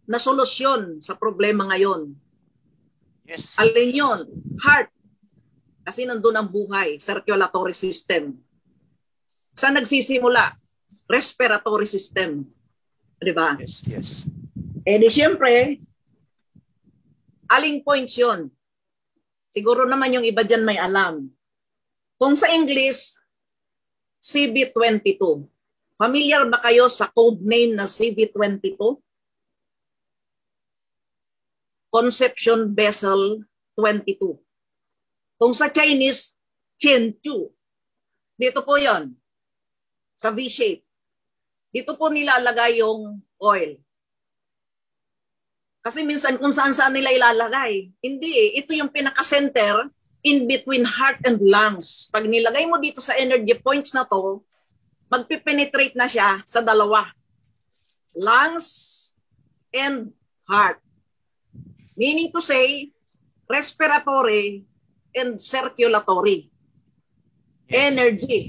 na solusyon sa problema ngayon. Yes. Alin yun? Heart. Kasi nandun ang buhay, circulatory system. Saan nagsisimula? Respiratory system. Di ba? Yes, yes. Eh di syempre, aling points yun? Siguro naman yung iba dyan may alam. Kung sa English, CV22. Familiar ba kayo sa code name na CV22? Conception Vessel 22. Kung sa Chinese, Chen-chu. Dito po yon sa V-shape. Dito po nilalagay yung oil. Kasi minsan kung saan-saan nila ilalagay. Hindi eh. Ito yung pinaka-center in between heart and lungs. Pag nilagay mo dito sa energy points na to, magpipenetrate na siya sa dalawa. Lungs and heart. Meaning to say, respiratory and circulatory. Yes. Energy.